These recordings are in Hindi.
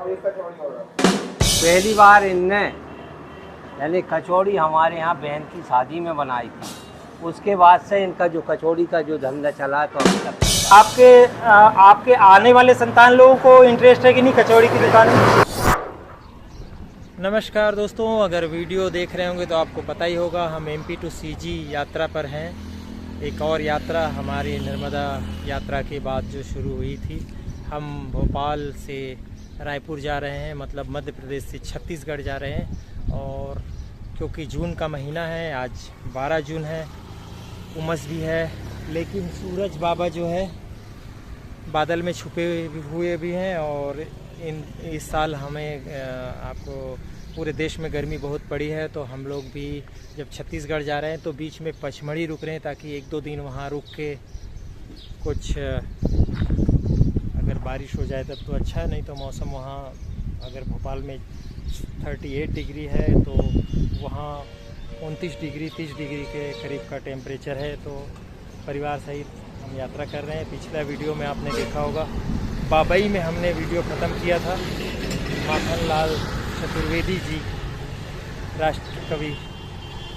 पहली बार इनने यानी कचौड़ी हमारे यहाँ बहन की शादी में बनाई थी। उसके बाद से इनका जो कचौड़ी का जो धंधा चला तो अभी तक। आपके आने वाले संतान लोगों को इंटरेस्ट है कि नहीं कचौड़ी की दुकान में? नमस्कार दोस्तों, अगर वीडियो देख रहे होंगे तो आपको पता ही होगा हम MP to CG यात्रा पर हैं। एक और यात्रा हमारी नर्मदा यात्रा के बाद जो शुरू हुई थी। हम भोपाल से रायपुर जा रहे हैं, मतलब मध्य प्रदेश से छत्तीसगढ़ जा रहे हैं। और क्योंकि जून का महीना है, आज 12 जून है, उमस भी है, लेकिन सूरज बाबा जो है बादल में छुपे हुए भी हैं। और इस साल हमें आपको पूरे देश में गर्मी बहुत पड़ी है, तो हम लोग भी जब छत्तीसगढ़ जा रहे हैं तो बीच में पचमढ़ी रुक रहे हैं, ताकि 1-2 दिन वहाँ रुक के कुछ अगर बारिश हो जाए तब तो अच्छा, नहीं तो मौसम वहाँ अगर भोपाल में 38 डिग्री है तो वहाँ 29 डिग्री 30 डिग्री के करीब का टेम्परेचर है। तो परिवार सहित हम यात्रा कर रहे हैं। पिछला वीडियो में आपने देखा होगा बाबई में हमने वीडियो ख़त्म किया था। माखन लाल चतुर्वेदी जी राष्ट्र कवि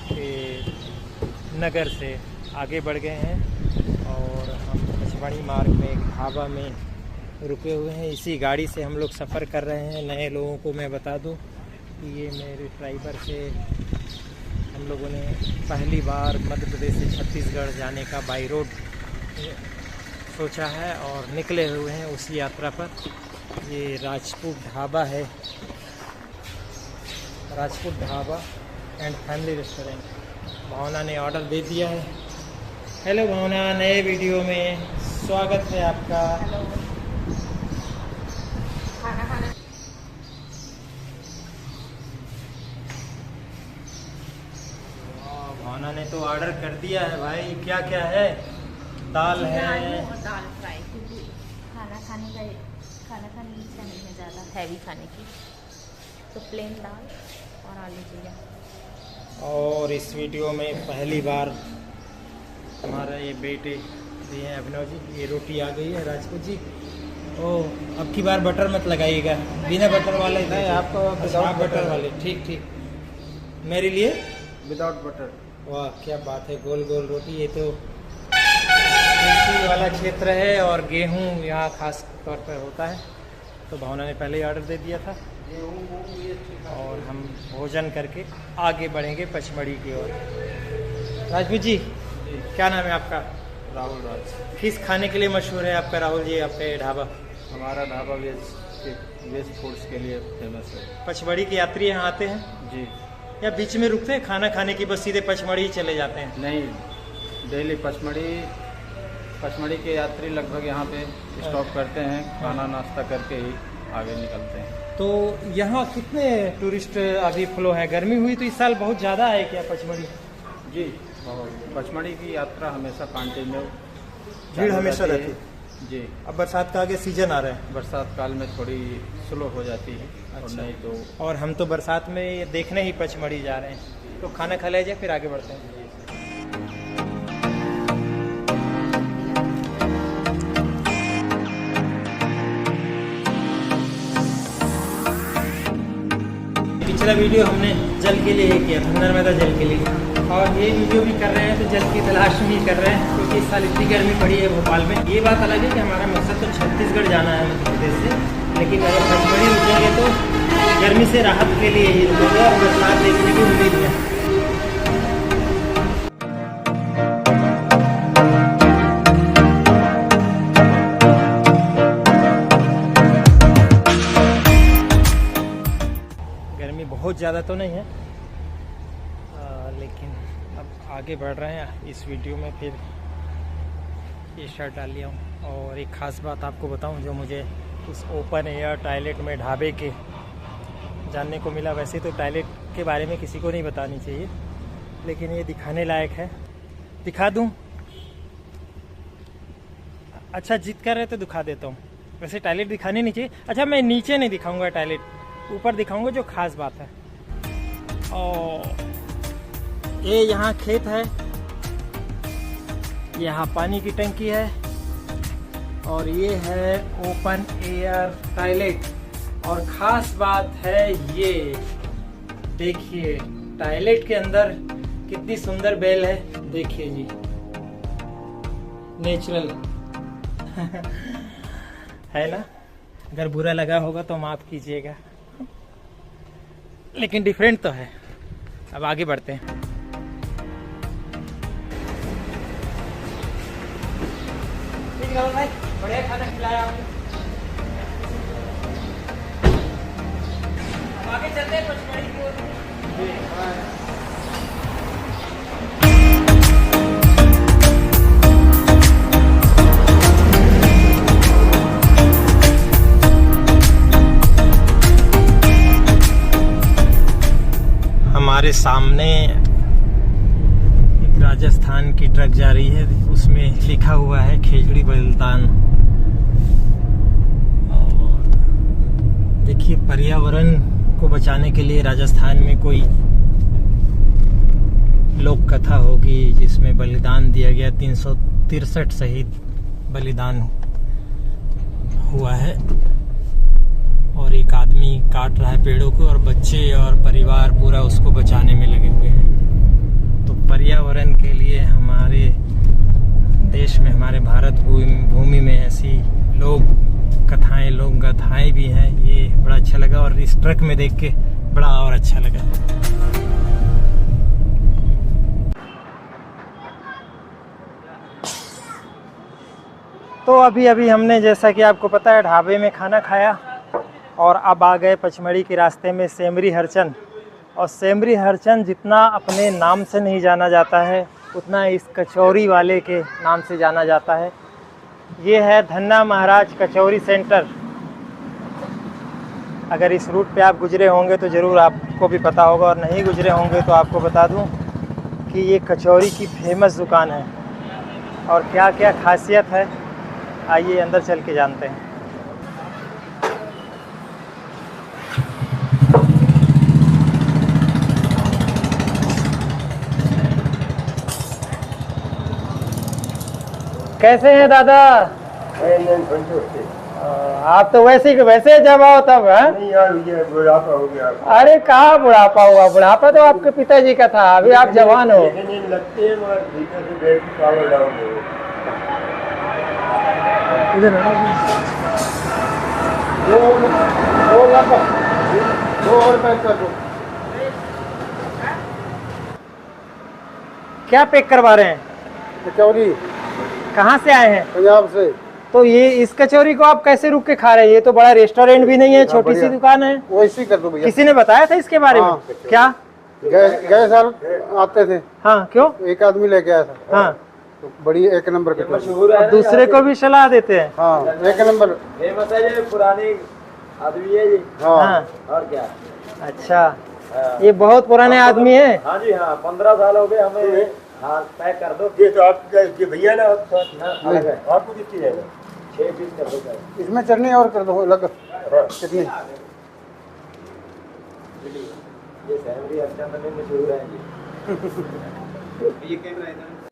के नगर से आगे बढ़ गए हैं और हम पचमढ़ी मार्ग में एक ढाबा में रुके हुए हैं। इसी गाड़ी से हम लोग सफ़र कर रहे हैं। नए लोगों को मैं बता दूं कि ये मेरे ड्राइवर से हम लोगों ने पहली बार मध्य प्रदेश से छत्तीसगढ़ जाने का बाई रोड सोचा है और निकले हुए हैं उसी यात्रा पर। ये राजपूत ढाबा है, Rajput Dhaba and family restaurant. Bhavna ने ऑर्डर दे दिया है। हेलो भावना, नए वीडियो में स्वागत है आपका। भावना ने तो ऑर्डर कर दिया है भाई। क्या क्या है? दाल है और दाल फ्राई, क्योंकि खाना खाने की इच्छा नहीं है ज़्यादा हैवी खाने की, तो प्लेन दाल और आलू जीरा। और इस वीडियो में पहली बार हमारा ये बेटे भी हैं अभिनव जी। ये रोटी आ गई है राजपूत जी। ओह, अब की बार बटर मत लगाइएगा, बिना बटर वाले नहीं, आपको विदाउट बटर वाले। ठीक ठीक, मेरे लिए विदाउट बटर। वाह क्या बात है, गोल गोल रोटी। ये तो कृषि वाला क्षेत्र है और गेहूं यहाँ खास तौर पर होता है, तो भावना ने पहले ही ऑर्डर दे दिया था। और हम भोजन करके आगे बढ़ेंगे पचमढ़ी की ओर। राजपूत जी, क्या नाम है आपका? राहुल राज। किस खाने के लिए मशहूर है आपका राहुल जी, आपका ये ढाबा? हमारा ढाबा वेज फूड्स के लिए फेमस है। पचमढ़ी के यात्री यहाँ आते हैं जी। या बीच में रुकते हैं खाना खाने की, बस सीधे पचमढ़ी ही चले जाते हैं? नहीं, डेली पचमढ़ी के यात्री लगभग यहाँ पे स्टॉप करते हैं, खाना नाश्ता करके ही आगे निकलते हैं। तो यहाँ कितने टूरिस्ट अभी फ्लो है? गर्मी हुई तो इस साल बहुत ज़्यादा है क्या पचमढ़ी? जी, पचमढ़ी की यात्रा हमेशा कंटिन्यू, भीड़ हमेशा रहती है जी। अब बरसात का आगे सीजन आ रहा है, बरसात काल में थोड़ी स्लो हो जाती है। और अच्छा। नहीं तो और हम तो बरसात में ये देखने ही पचमढ़ी जा रहे हैं। तो खाना खा लीजिए फिर आगे बढ़ते हैं। पिछला वीडियो हमने जल के लिए किया था, नर्मदा जल के लिए, और ये वीडियो भी कर रहे हैं तो जल की तलाश में कर रहे हैं, क्योंकि इस साल इतनी गर्मी पड़ी है भोपाल में। ये बात अलग है कि हमारा मकसद तो छत्तीसगढ़ जाना है मध्य प्रदेश से, लेकिन अगर पचमढ़ी रुकेंगे तो गर्मी से राहत के लिए ही रुकेंगे और बरसात देखने की उम्मीद है। बहुत ज़्यादा तो नहीं है, लेकिन अब आगे बढ़ रहे हैं। इस वीडियो में फिर ये शर्ट डाल लिया हूँ। और एक ख़ास बात आपको बताऊँ जो मुझे इस ओपन एयर टॉयलेट में ढाबे के जानने को मिला। वैसे तो टॉयलेट के बारे में किसी को नहीं बतानी चाहिए, लेकिन ये दिखाने लायक है। दिखा दूँ? अच्छा, जिद कर रहे तो दिखा देता हूँ। वैसे टॉयलेट दिखाने नहीं चाहिए। अच्छा, मैं नीचे नहीं दिखाऊंगा टॉयलेट, ऊपर दिखाऊंगा जो खास बात है। और ये यहाँ खेत है, यहाँ पानी की टंकी है, और ये है ओपन एयर टॉयलेट। और ख़ास बात है ये देखिए, टॉयलेट के अंदर कितनी सुंदर बेल है, देखिए जी, नेचुरल है ना। अगर बुरा लगा होगा तो माफ़ कीजिएगा, लेकिन डिफरेंट तो है। अब आगे बढ़ते हैं। भाई बढ़िया खाना खिलाया आपने। आगे चलते हैं पचमढ़ी की ओर। हमारे सामने एक राजस्थान की ट्रक जा रही है, उसमें लिखा हुआ है खेजड़ी बलिदान। और देखिए, पर्यावरण को बचाने के लिए राजस्थान में कोई लोक कथा होगी जिसमें बलिदान दिया गया। 363 शहीद बलिदान हुआ है और एक आदमी काट रहा है पेड़ों को और बच्चे और परिवार पूरा उसको बचाने में लगे हुए हैं। तो पर्यावरण के लिए हमारे देश में, हमारे भारत भूमि में ऐसी लोक कथाएं, लोक गाथाएं भी हैं। ये बड़ा अच्छा लगा और इस ट्रक में देख के बड़ा और अच्छा लगा। तो अभी हमने, जैसा कि आपको पता है, ढाबे में खाना खाया और अब आ गए पचमढ़ी के रास्ते में सेमरी हरचंद। और सेमरी हरचंद जितना अपने नाम से नहीं जाना जाता है, उतना इस कचौरी वाले के नाम से जाना जाता है। ये है धन्ना महाराज कचौरी सेंटर। अगर इस रूट पे आप गुजरे होंगे तो ज़रूर आपको भी पता होगा, और नहीं गुजरे होंगे तो आपको बता दूं कि ये कचौरी की फेमस दुकान है। और क्या क्या खासियत है, आइए अंदर चल के जानते हैं। कैसे हैं दादा? आप तो वैसे जब आओ तब है? नहीं यार, ये बुढ़ापा हो गया। अरे कहाँ बुढ़ापा हुआ? बुढ़ापा तो आपके पिताजी का था, अभी आप जवान हो। लगते हैं मगर भीतर से बैटरी पावर डाउन हो। दो और पैक कर दो। क्या पैक करवा रहे हैं? कचौरी। कहाँ से आए हैं? पंजाब से। तो ये इस कचौरी को आप कैसे रुक के खा रहे हैं? ये तो बड़ा रेस्टोरेंट भी नहीं है, छोटी सी दुकान है। वैसे कर दो भैया। किसी ने बताया था इसके बारे में? क्या? गए साल आते थे। हाँ, क्यों? एक आदमी लेके आया था। हाँ, तो बड़ी एक नंबर कचौरी। और दूसरे को भी सलाह देते हैं। हाँ, एक नंबर फेमस है, ये पुराने आदमी है जी। हाँ। और क्या? अच्छा, ये बहुत पुराने आदमी है। हाँ जी, हाँ, 15 साल हो गए हमें। हाँ, पैक कर दो। ये तो आपके भैया ना, आपको कितनी जाएगा? 6 पीस कर दो। इसमें चटनी और कर दो अलग। कितनी? ये सेमरी हरचंद में मशहूर है जी।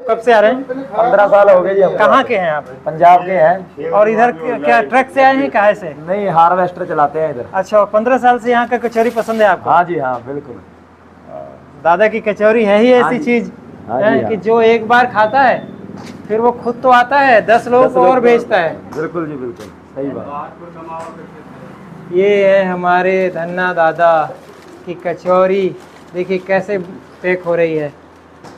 कब से आ रहे हैं? 15 साल हो गए जी। कहाँ के हैं आप? पंजाब के हैं। और इधर क्या ट्रक से आए हैं, कहाँ से? नहीं, हार्वेस्टर चलाते हैं इधर। अच्छा, 15 साल से यहाँ का कचौरी पसंद है आपको? हाँ जी, हाँ, बिल्कुल। दादा की कचौरी है ही हाँ ऐसी जी। चीज हाँ जी, है हाँ। कि जो एक बार खाता है फिर वो खुद तो आता है, 10 लोगों को और बेचता है। बिल्कुल जी, बिल्कुल सही बात। ये है हमारे धन्ना दादा की कचौरी, देखिए कैसे पैक हो रही है।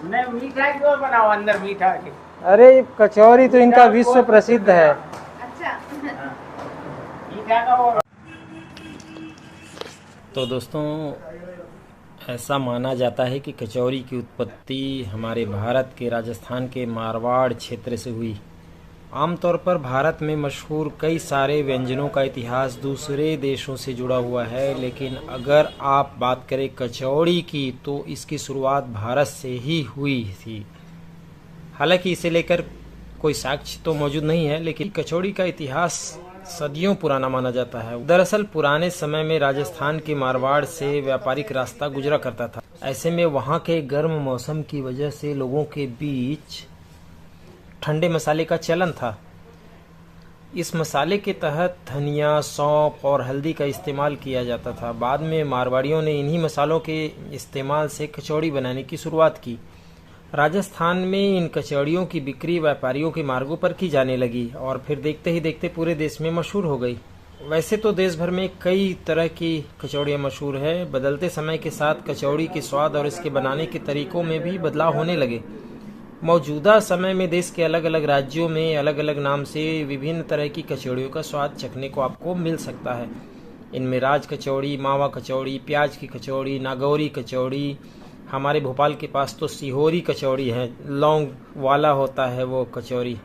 मीठा क्यों बनाओ अंदर मीठा के? अरे कचौरी तो इनका विश्व प्रसिद्ध है। अच्छा। मीठा का वो। तो दोस्तों, ऐसा माना जाता है कि कचौरी की उत्पत्ति हमारे भारत के राजस्थान के मारवाड़ क्षेत्र से हुई। आमतौर पर भारत में मशहूर कई सारे व्यंजनों का इतिहास दूसरे देशों से जुड़ा हुआ है, लेकिन अगर आप बात करें कचौड़ी की तो इसकी शुरुआत भारत से ही हुई थी। हालांकि इसे लेकर कोई साक्ष्य तो मौजूद नहीं है, लेकिन कचौड़ी का इतिहास सदियों पुराना माना जाता है। दरअसल पुराने समय में राजस्थान के मारवाड़ से व्यापारिक रास्ता गुजरा करता था। ऐसे में वहाँ के गर्म मौसम की वजह से लोगों के बीच ठंडे मसाले का चलन था। इस मसाले के तहत धनिया, सौंफ और हल्दी का इस्तेमाल किया जाता था। बाद में मारवाड़ियों ने इन्हीं मसालों के इस्तेमाल से कचौड़ी बनाने की शुरुआत की। राजस्थान में इन कचौड़ियों की बिक्री व्यापारियों के मार्गों पर की जाने लगी और फिर देखते ही देखते पूरे देश में मशहूर हो गई। वैसे तो देश भर में कई तरह की कचौड़ियाँ मशहूर है। बदलते समय के साथ कचौड़ी के स्वाद और इसके बनाने के तरीकों में भी बदलाव होने लगे। मौजूदा समय में देश के अलग अलग राज्यों में अलग अलग नाम से विभिन्न तरह की कचौड़ियों का स्वाद चखने को आपको मिल सकता है। इनमें राज कचौड़ी, मावा कचौड़ी, प्याज की कचौड़ी, नागौरी कचौड़ी, हमारे भोपाल के पास तो सिहोरी कचौड़ी है, लौंग वाला होता है वो कचौड़ी,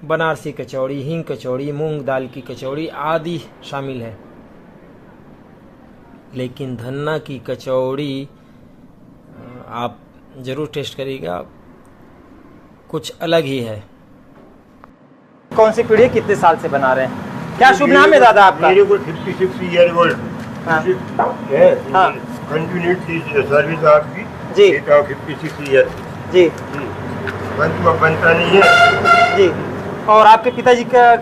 बनारसी कचौड़ी, हींग कचौड़ी, मूंग दाल की कचौड़ी आदि शामिल है। लेकिन धन्ना की कचौड़ी आप ज़रूर टेस्ट करिएगा, कुछ अलग ही है। कौन सी पीढ़ी कितने साल से बना रहे हैं? क्या शुभ नाम है दादा आपका? मेरे को 56 ईयर ओल्ड हाँ। है। हाँ। कंटिन्यूटी सर्विस आपकी जी। 56 ईयर जी परंतु अब बनता नहीं है जी। और आपके पिताजी का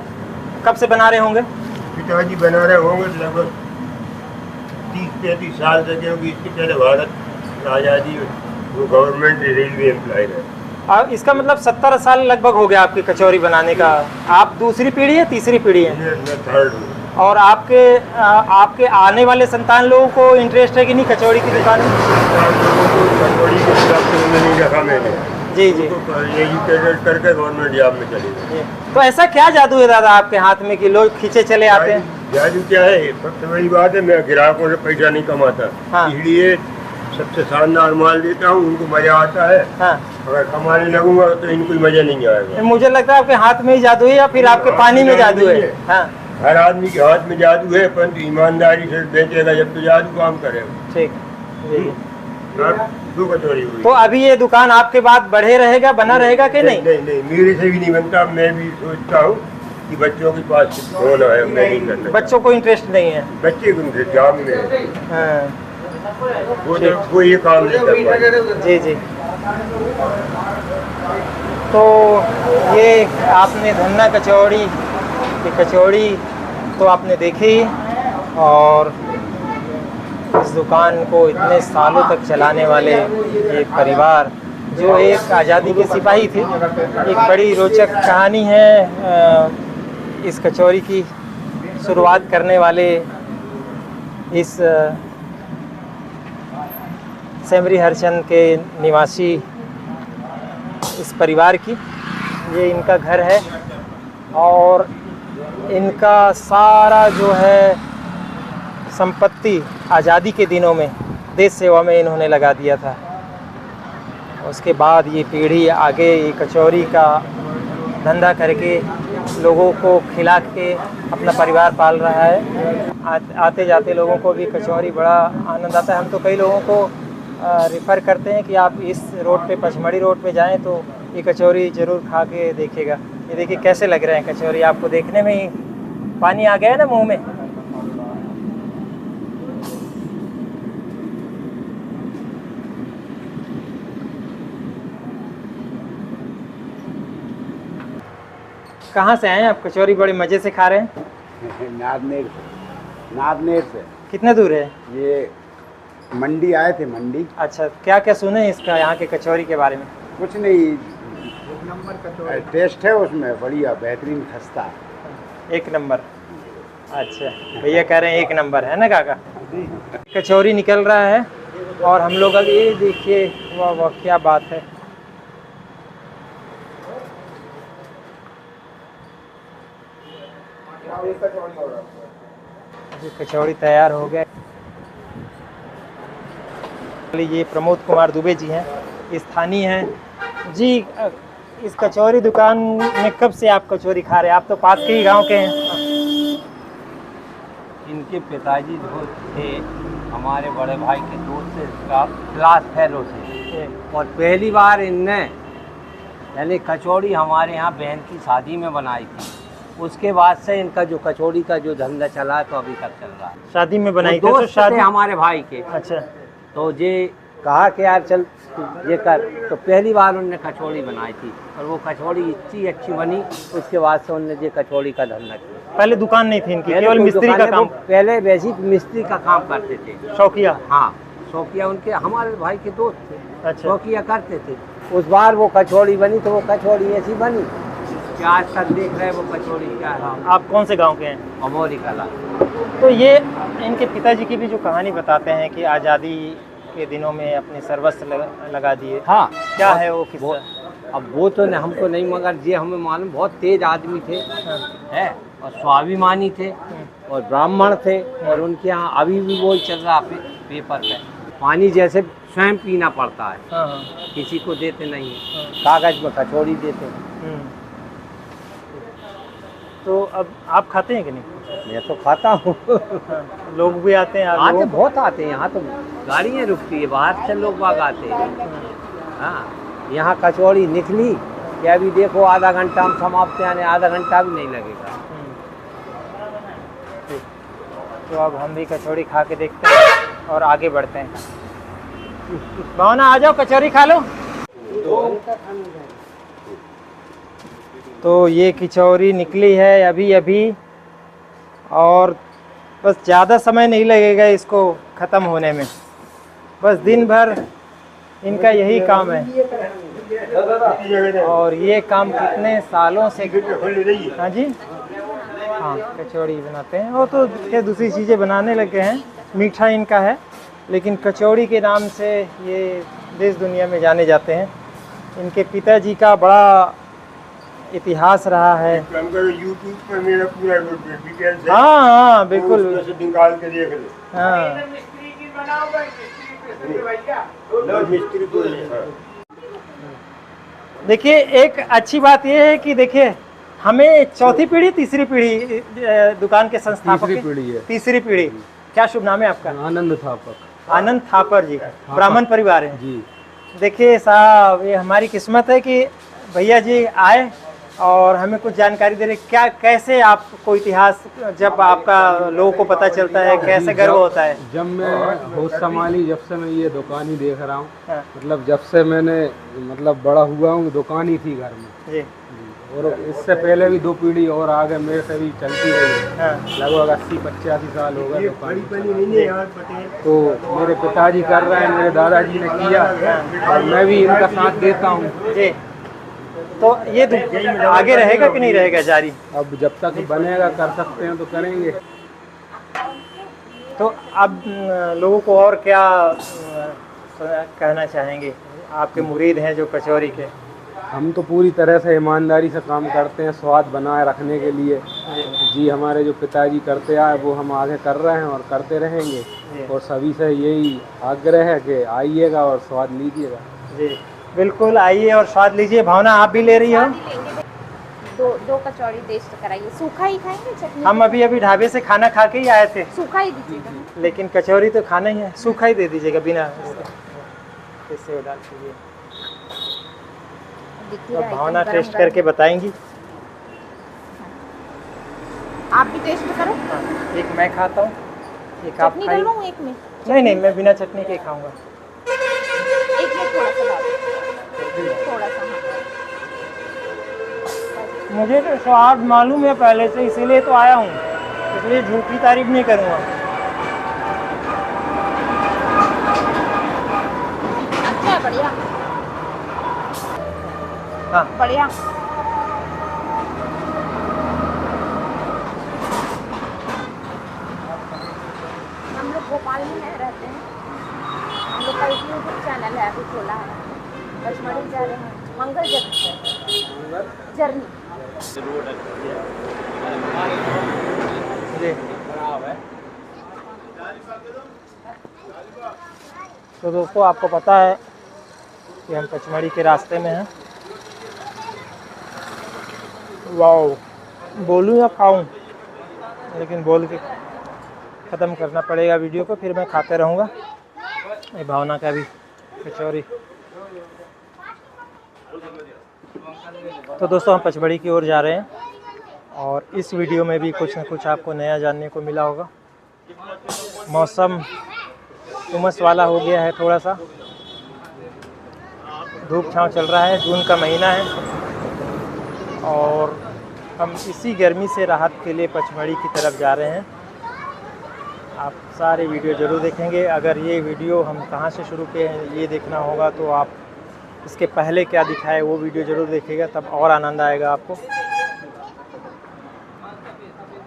कब से बना रहे होंगे? पिताजी बना रहे होंगे लगभग 30-35 साल से, क्योंकि इसके पहले भारत आज़ादी वो गवर्नमेंट रेलवे एम्प्लॉय है। और इसका मतलब 70 साल लगभग हो गया आपकी कचौरी बनाने का। आप दूसरी पीढ़ी है, तीसरी पीढ़ी है? मैं थर्ड हूँ। और आपके आने वाले संतान लोगों को इंटरेस्ट है कि नहीं कचौड़ी की दुकान में? कचौड़ी के हिसाब से नहीं रखा मैंने। जी जी। एजुकेटेड करके गवर्नमेंट जॉब में चले गए। तो ऐसा क्या जादू है दादा आपके हाथ में कि लोग खींचे चले आते हैं? जादू क्या है, सबसे बड़ी बात है, मैं ग्राहकों से पैसा नहीं कमाता। हाँ। इसलिए सबसे शानदार माल देता हूँ, उनको मजा आता है। हाँ। अगर कमाने लगूंगा तो इनको मजा नहीं आएगा। मुझे लगता है आपके हाथ में ही जादू है या फिर आपके पानी में जादू है? हाँ। हर आदमी के हाथ में जादू है, परंतु ईमानदारी से बेचेगा जब तो जादू काम करेगा। ठीक जी। दो कचौड़ी हुई। तो अभी ये दुकान आपके बाद बढ़े रहेगा, बना रहेगा कि नहीं? नहीं, मेरे से भी नहीं बनता। मैं भी सोचता हूँ कि बच्चों के पास होना है, मैं नहीं करना। बच्चों को इंटरेस्ट नहीं है? बच्चे को जॉब में है। हाँ। वो ये काम नहीं कर पाए। जी जी। तो ये आपने धन्ना कचौड़ी की कचौड़ी तो आपने देखी, और इस दुकान को इतने सालों तक चलाने वाले ये परिवार जो एक आज़ादी के सिपाही थे। एक बड़ी रोचक कहानी है इस कचौरी की। शुरुआत करने वाले इस सेमरी हरचंद के निवासी इस परिवार की, ये इनका घर है और इनका सारा जो है संपत्ति आज़ादी के दिनों में देश सेवा में इन्होंने लगा दिया था। उसके बाद ये पीढ़ी आगे ये कचौरी का धंधा करके लोगों को खिला के अपना परिवार पाल रहा है। आते जाते लोगों को भी कचौरी बड़ा आनंद आता है। हम तो कई लोगों को रिफ़र करते हैं कि आप इस रोड पे, पचमढ़ी रोड पे जाएं तो ये कचौरी ज़रूर खा के देखिएगा। ये देखिए कैसे लग रहे हैं कचौरी, आपको देखने में ही पानी आ गया है ना मुंह में। कहाँ से आए हैं आप? कचौरी बड़े मज़े से खा रहे हैं? नादनेर से। कितने दूर है ये? मंडी आए थे, मंडी। अच्छा, क्या क्या सुने इसका, यहाँ के कचौरी के बारे में? कुछ नहीं, एक नंबर कचौरी टेस्ट है उसमें, बढ़िया बेहतरीन खस्ता है, 1 नंबर। अच्छा, भैया कह रहे हैं 1 नंबर है ना काका? कचौरी निकल रहा है और हम लोग अब ये देखिए, वाह वाह क्या बात है। कचौड़ी तैयार हो गए। ये प्रमोद कुमार दुबे जी हैं, स्थानीय हैं जी। इस कचौरी दुकान में कब से आप कचौरी खा रहे हैं? आप तो पास के ही गांव के हैं। इनके पिताजी जो थे हमारे बड़े भाई के दोस्त से, क्लास फेलो से, और पहली बार इनने यानी कचौड़ी हमारे यहाँ बहन की शादी में बनाई थी। उसके बाद से इनका जो कचौड़ी का जो धंधा चला है तो अभी तक चल रहा है। शादी में बनाई थी? दोस्त थे हमारे भाई के। अच्छा। तो ये कहा कि यार चल ये कर। तो पहली बार उनने कचौड़ी बनाई थी और वो कचौड़ी इतनी अच्छी बनी, उसके बाद से उनने ये कचौड़ी का धंधा किया। पहले दुकान नहीं थी इनकी, पहले केवल कोई मिस्त्री दुकान का नहीं, काम, वो पहले वैसे ही मिस्त्री का काम करते थे। शौकिया। हाँ, शौकिया उनके हमारे भाई के दोस्त थे, अच्छा। शौकिया करते थे। उस बार वो कचौड़ी बनी तो वो कचौड़ी ऐसी बनी कि आज तक देख रहे हैं वो कचौड़ी क्या है। आप कौन से गांव के हैं? अमौरी कला। तो ये इनके पिताजी की भी जो कहानी बताते हैं कि आज़ादी के दिनों में अपने सर्वस्व लगा दिए। हाँ, क्या है वो किस्सा? अब वो तो हमको नहीं, मगर ये हमें मालूम बहुत तेज आदमी थे, हाँ। है, और स्वाभिमानी थे और ब्राह्मण थे। और उनके यहाँ अभी भी वो चल रहा पेपर पे, पानी जैसे स्वयं पीना पड़ता है, हाँ, हाँ। किसी को देते नहीं है, हाँ। कागज में कचौड़ी देते हैं। तो अब आप खाते हैं कि नहीं? मैं तो खाता हूँ। हाँ, लोग भी आते हैं? आते बहुत आते हैं, यहाँ तो गाड़ियाँ रुकती है, बाहर से लोग बाग आते हैं। हाँ, यहाँ कचौड़ी निकली कि अभी देखो आधा घंटा हम समाप्त आने, आधा घंटा भी नहीं लगेगा। तो अब हम भी कचौड़ी खा के देखते हैं और आगे बढ़ते हैं। भावना आ जाओ, कचौड़ी खा लो। तो ये कचौड़ी निकली है अभी अभी, और बस ज़्यादा समय नहीं लगेगा इसको ख़त्म होने में। बस दिन भर इनका यही काम है, और ये काम कितने सालों से। हाँ जी, हाँ, कचौड़ी बनाते हैं। और तो क्या दूसरी चीज़ें बनाने लगे हैं, मीठा इनका है, लेकिन कचौड़ी के नाम से ये देश दुनिया में जाने जाते हैं। इनके पिताजी का बड़ा इतिहास रहा है। यूट्यूब पर मेरा पूरा डिटेल्स है। हाँ हाँ बिल्कुल, निकाल के देख ले। हाँ। मिस्त्री को देखिए, एक अच्छी बात यह है कि देखिए, हमें चौथी पीढ़ी, तीसरी पीढ़ी दुकान के संस्थापक? तीसरी पीढ़ी है। तीसरी पीढ़ी। क्या शुभ नाम है आपका? आनंद थापक। आनंद थापर जी, ब्राह्मण परिवार है जी। देखिए साहब, ये हमारी किस्मत है कि भैया जी आए और हमें कुछ जानकारी दे रहे। क्या, कैसे आपको इतिहास, जब आपका लोगों को पता चलता है, कैसे गर्व होता है? जब मैं होश संभाली, जब से मैं ये दुकान ही देख रहा हूँ, हाँ। मतलब जब से मैंने मतलब बड़ा हुआ हूँ, दुकान ही थी घर में जी। और इससे पहले भी 2 पीढ़ी और आगे मेरे से भी चलती रही। हाँ। लगभग 80-85 साल हो गए दुकान। नहीं यार पटेल। तो मेरे पिताजी कर रहे हैं, मेरे दादाजी ने किया और मैं भी इनका साथ देता हूँ। जी। तो ये आगे रहेगा कि नहीं रहेगा जारी? अब जब तक बनेगा, कर सकते हैं तो करेंगे। तो अब लोगों को और क्या कहना चाहेंगे? आपके मुरीद हैं जो कचौरी के। हम तो पूरी तरह से ईमानदारी से काम करते हैं, स्वाद बनाए रखने के लिए। जी, हमारे जो पिताजी करते आए वो हम आगे कर रहे हैं और करते रहेंगे। और सभी से यही आग्रह है कि आइएगा और स्वाद लीजिएगा। जी बिल्कुल, आइए और स्वाद लीजिए। भावना, आप भी ले रही हो? दो कचौड़ी टेस्ट कराइए। सूखा ही खाएंगे, चटनी? हम अभी ढाबे से खाना खा के ही आए थे, सूखा ही दीजिएगा। लेकिन कचौरी तो खाना ही है, सूखा ही दे दीजिएगा बिना इससे डाल दीजिए। तो भावना टेस्ट करके बताएंगी। आप भी टेस्ट करो। हाँ, एक मैं खाता हूँ, एक आप चटनी खाइए। डालूं एक में? नहीं, मैं बिना चटनी के खाऊंगा। एक में थोड़ा सा डालो, थोड़ा सा। हाँ। मुझे तो स्वाद मालूम है पहले से, इसीलिए तो आया हूँ, इसलिए झूठी तारीफ नहीं करूँगा। अच्छा, बढ़िया। हाँ, बढ़िया। हम लोग भोपाल में रहते हैं। हम लोग का यूट्यूब चैनल है, अभी खोला है। पचमढ़ी जा रहे हैं, मंगल जर्नी। तो दोस्तों, आपको पता है कि हम पचमढ़ी के रास्ते में हैं। वाओ, बोलूँ या खाऊं? लेकिन बोल के ख़त्म करना पड़ेगा वीडियो को, फिर मैं खाते रहूँगा। ये भावना का भी कचौरी। तो दोस्तों, हम पचमढ़ी की ओर जा रहे हैं और इस वीडियो में भी कुछ न कुछ आपको नया जानने को मिला होगा। मौसम उमस वाला हो गया है थोड़ा सा, धूप छाँव चल रहा है, जून का महीना है और हम इसी गर्मी से राहत के लिए पचमढ़ी की तरफ जा रहे हैं। आप सारे वीडियो ज़रूर देखेंगे। अगर ये वीडियो हम कहाँ से शुरू किए हैं ये देखना होगा तो आप इसके पहले क्या दिखाए वो वीडियो ज़रूर देखिएगा, तब और आनंद आएगा आपको।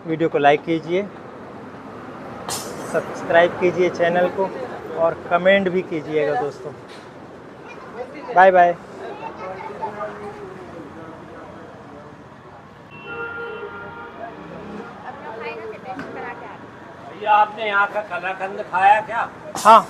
वीडियो को लाइक कीजिए, सब्सक्राइब कीजिए चैनल को और कमेंट भी कीजिएगा दोस्तों। Bye bye. भैया आपने यहाँ का कलाकंद खाया क्या? हाँ